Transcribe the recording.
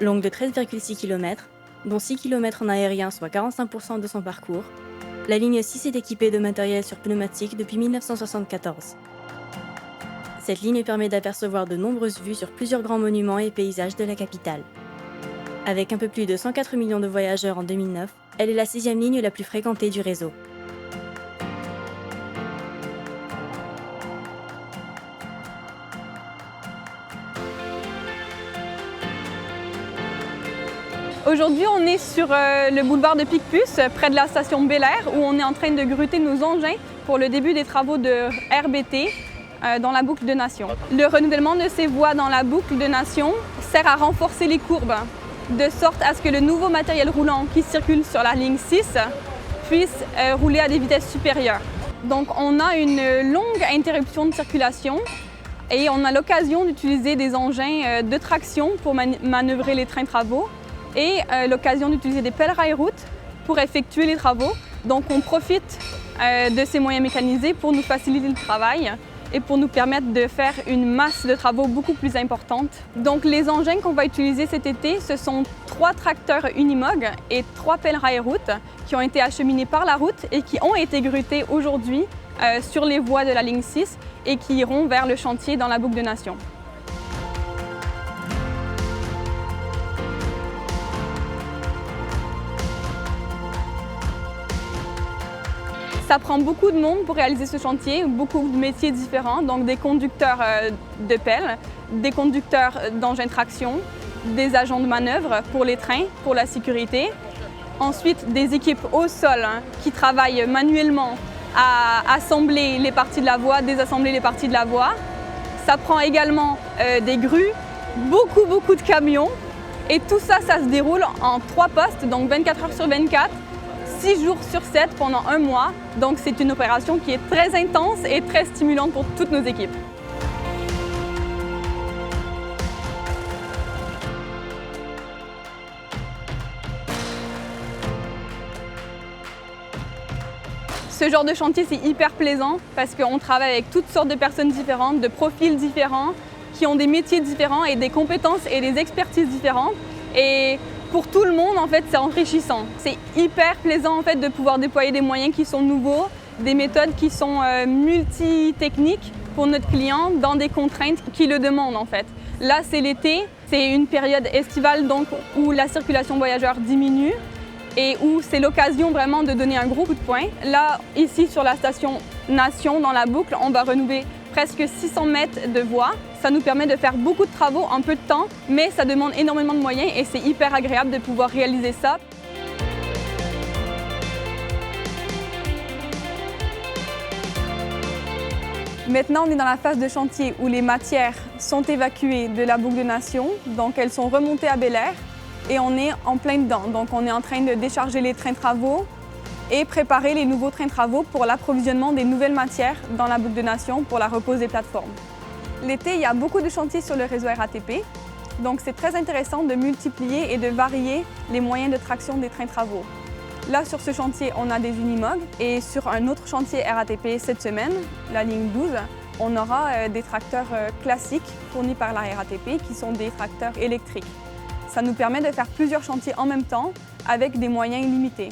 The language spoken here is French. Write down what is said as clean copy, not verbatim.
Longue de 13,6 km, dont 6 km en aérien, soit 45% de son parcours, la ligne 6 est équipée de matériel sur pneumatique depuis 1974. Cette ligne permet d'apercevoir de nombreuses vues sur plusieurs grands monuments et paysages de la capitale. Avec un peu plus de 104 millions de voyageurs en 2009, elle est la 6e ligne la plus fréquentée du réseau. Aujourd'hui, on est sur le boulevard de Picpus, près de la station Bel-Air, où on est en train de gruter nos engins pour le début des travaux de RBT dans la boucle de Nation. Le renouvellement de ces voies dans la boucle de Nation sert à renforcer les courbes, de sorte à ce que le nouveau matériel roulant qui circule sur la ligne 6 puisse rouler à des vitesses supérieures. Donc on a une longue interruption de circulation et on a l'occasion d'utiliser des engins de traction pour manœuvrer les trains travaux et l'occasion d'utiliser des pelles rail-routes pour effectuer les travaux. Donc on profite de ces moyens mécanisés pour nous faciliter le travail et pour nous permettre de faire une masse de travaux beaucoup plus importante. Donc les engins qu'on va utiliser cet été, ce sont 3 tracteurs Unimog et 3 pelles rail-routes qui ont été acheminés par la route et qui ont été grutés aujourd'hui sur les voies de la ligne 6 et qui iront vers le chantier dans la boucle de Nation. Ça prend beaucoup de monde pour réaliser ce chantier, beaucoup de métiers différents, donc des conducteurs de pelles, des conducteurs d'engins de traction, des agents de manœuvre pour les trains, pour la sécurité. Ensuite, des équipes au sol qui travaillent manuellement à assembler les parties de la voie, désassembler les parties de la voie. Ça prend également des grues, beaucoup de camions. Et tout ça, ça se déroule en 3 postes, donc 24 heures sur 24. 6 jours sur 7 pendant un mois. Donc c'est une opération qui est très intense et très stimulante pour toutes nos équipes. Ce genre de chantier, c'est hyper plaisant parce qu'on travaille avec toutes sortes de personnes différentes, de profils différents, qui ont des métiers différents et des compétences et des expertises différentes. Et pour tout le monde, en fait, c'est enrichissant. C'est hyper plaisant en fait, de pouvoir déployer des moyens qui sont nouveaux, des méthodes qui sont multi-techniques pour notre client dans des contraintes qui le demandent en fait. Là, c'est l'été, c'est une période estivale donc, où la circulation voyageurs diminue et où c'est l'occasion vraiment de donner un gros coup de poing. Là, ici sur la station Nation, dans la boucle, on va renouveler presque 600 mètres de voies. Ça nous permet de faire beaucoup de travaux en peu de temps, mais ça demande énormément de moyens et c'est hyper agréable de pouvoir réaliser ça. Maintenant, on est dans la phase de chantier où les matières sont évacuées de la boucle de Nation, donc elles sont remontées à Bel-Air et on est en plein dedans. Donc on est en train de décharger les trains travaux et préparer les nouveaux trains travaux pour l'approvisionnement des nouvelles matières dans la boucle de Nation pour la repose des plateformes. L'été, il y a beaucoup de chantiers sur le réseau RATP, donc c'est très intéressant de multiplier et de varier les moyens de traction des trains travaux. Là, sur ce chantier, on a des Unimog et sur un autre chantier RATP cette semaine, la ligne 12, on aura des tracteurs classiques fournis par la RATP qui sont des tracteurs électriques. Ça nous permet de faire plusieurs chantiers en même temps avec des moyens limités.